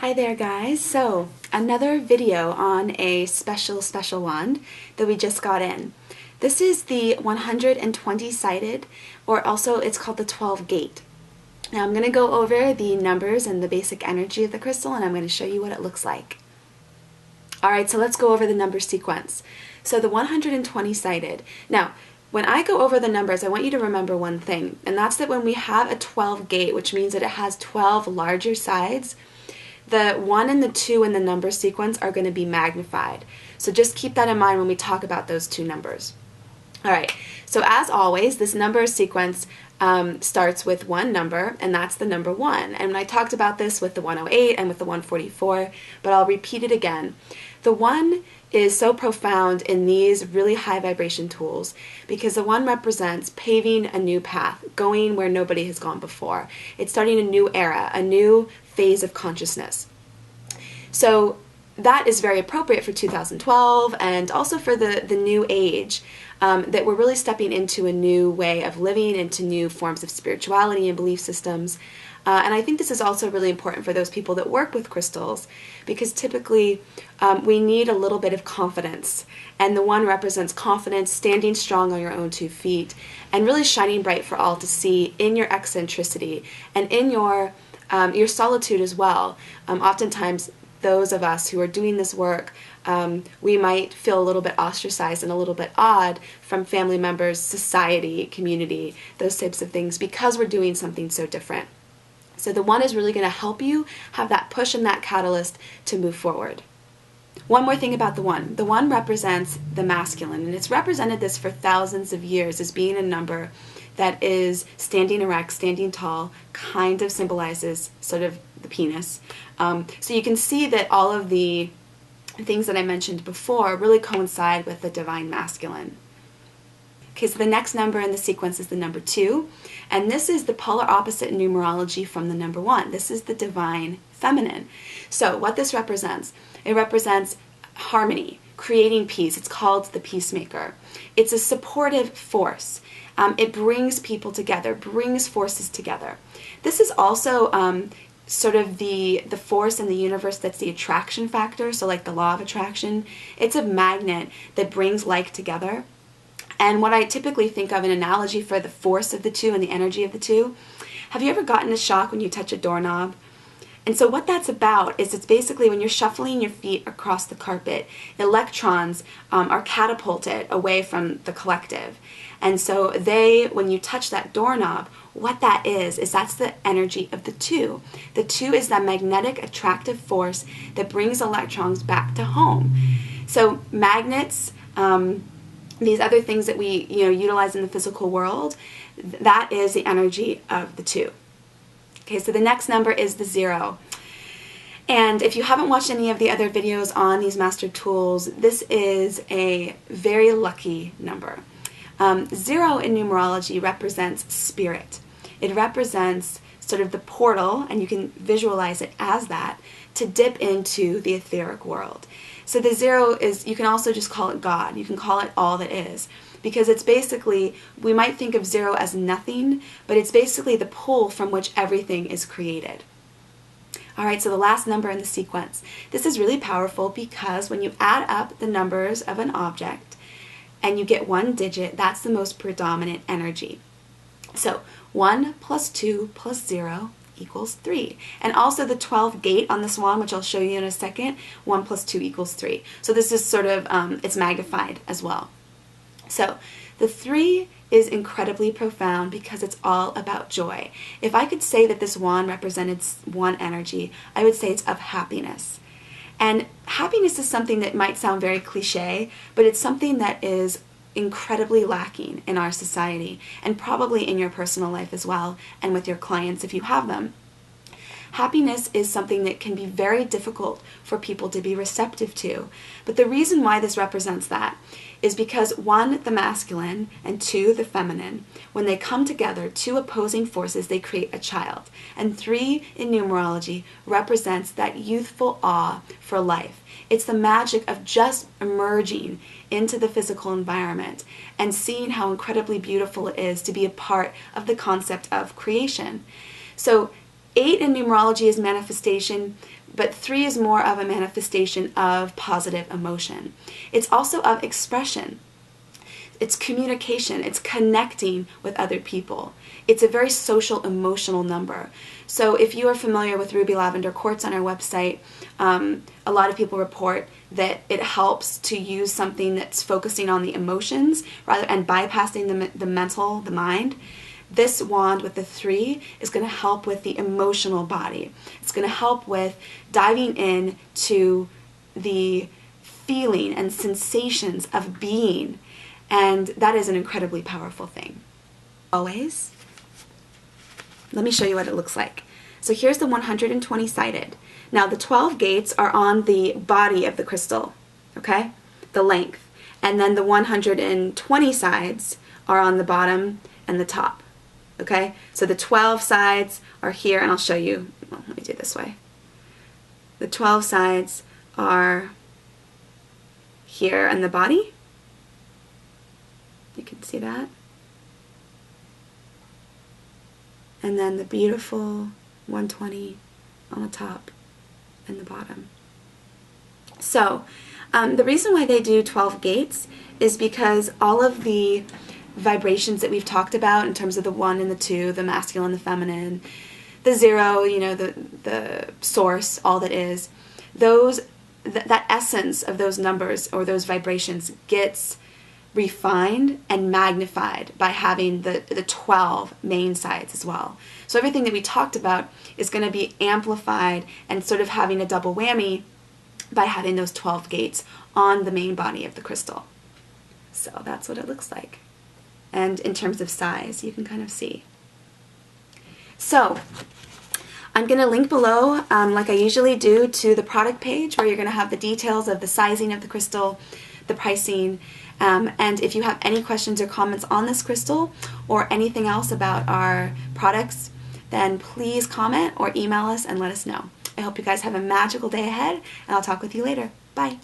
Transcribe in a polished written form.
Hi there guys, so another video on a special wand that we just got in. This is the 120 sided, or also it's called the 12 gate. Now I'm going to go over the numbers and the basic energy of the crystal, and I'm going to show you what it looks like. Alright, so let's go over the number sequence. So the 120 sided. Now, when I go over the numbers, I want you to remember one thing, and that's that when we have a 12 gate, which means that it has 12 larger sides, the 1 and the 2 in the number sequence are going to be magnified. So just keep that in mind when we talk about those two numbers. Alright, so as always, this number sequence starts with one number, and that's the number 1. And I talked about this with the 108 and with the 144, but I'll repeat it again. The 1 is so profound in these really high vibration tools because the 1 represents paving a new path, going where nobody has gone before. It's starting a new era, a new phase of consciousness. So that is very appropriate for 2012 and also for the new age, that we're really stepping into a new way of living, into new forms of spirituality and belief systems. And I think this is also really important for those people that work with crystals, because typically we need a little bit of confidence. And the 1 represents confidence, standing strong on your own 2 feet, and really shining bright for all to see in your eccentricity and in your solitude as well. Oftentimes, those of us who are doing this work, we might feel a little bit ostracized and a little bit odd from family members, society, community, those types of things, because we're doing something so different. So the 1 is really going to help you have that push and that catalyst to move forward. One more thing about the 1. The 1 represents the masculine, and it's represented this for thousands of years as being a number that is standing erect, standing tall, kind of symbolizes sort of the penis. So you can see that all of the things that I mentioned before really coincide with the divine masculine. Okay, so the next number in the sequence is the number 2, and this is the polar opposite in numerology from the number 1. This is the divine feminine. So what this represents, it represents harmony, creating peace. It's called the peacemaker. It's a supportive force. It brings people together, brings forces together. This is also sort of the force in the universe that's the attraction factor, so like the law of attraction. It's a magnet that brings like together. And what I typically think of an analogy for the force of the 2 and the energy of the 2, have you ever gotten a shock when you touch a doorknob? And so what that's about is it's basically when you're shuffling your feet across the carpet, electrons are catapulted away from the collective. And so when you touch that doorknob, what that is that's the energy of the 2. The 2 is that magnetic attractive force that brings electrons back to home. So magnets, these other things that we utilize in the physical world, that is the energy of the 2. Okay, so the next number is the 0. And if you haven't watched any of the other videos on these master tools, this is a very lucky number. 0 in numerology represents spirit. It represents sort of the portal, and you can visualize it as that, to dip into the etheric world. So the 0 is, you can also just call it God. You can call it all that is. Because it's basically, we might think of 0 as nothing, but it's basically the pull from which everything is created. Alright, so the last number in the sequence. This is really powerful because when you add up the numbers of an object and you get 1 digit, that's the most predominant energy. So 1 plus 2 plus 0 equals 3. And also the 12 gate on the swan, which I'll show you in a second, 1 plus 2 equals 3. So this is sort of, it's magnified as well. So the 3 is incredibly profound because it's all about joy. If I could say that this wand represented 1 energy, I would say it's of happiness. And happiness is something that might sound very cliche, but it's something that is incredibly lacking in our society, and probably in your personal life as well, and with your clients if you have them. Happiness is something that can be very difficult for people to be receptive to. But the reason why this represents that is because 1, the masculine, and 2, the feminine, when they come together, 2 opposing forces, they create a child. And 3 in numerology represents that youthful awe for life. It's the magic of just emerging into the physical environment and seeing how incredibly beautiful it is to be a part of the concept of creation. So 8 in numerology is manifestation, but 3 is more of a manifestation of positive emotion. It's also of expression. It's communication. It's connecting with other people. It's a very social, emotional number. So if you are familiar with Ruby Lavender Quartz on our website, a lot of people report that it helps to use something that's focusing on the emotions rather and bypassing the mental, the mind. This wand with the 3 is going to help with the emotional body. It's going to help with diving in to the feeling and sensations of being, and that is an incredibly powerful thing. Always, let me show you what it looks like. So here's the 120 sided. Now the 12 gates are on the body of the crystal, okay? The length. And then the 120 sides are on the bottom and the top. Okay, so the 12 sides are here, and I'll show you. Well, let me do it this way. The 12 sides are here in the body. You can see that. And then the beautiful 120 on the top and the bottom. So, the reason why they do 12 gates is because all of the vibrations that we've talked about in terms of the 1 and the 2, the masculine, the feminine, the 0, you know, the source, all that is, that essence of those numbers or those vibrations gets refined and magnified by having the 12 main sides as well. So everything that we talked about is going to be amplified and sort of having a double whammy by having those 12 gates on the main body of the crystal. So that's what it looks like. And in terms of size, you can kind of see. So I'm going to link below, like I usually do, to the product page where you're going to have the details of the sizing of the crystal, the pricing, and if you have any questions or comments on this crystal or anything else about our products, then please comment or email us and let us know. I hope you guys have a magical day ahead, and I'll talk with you later. Bye.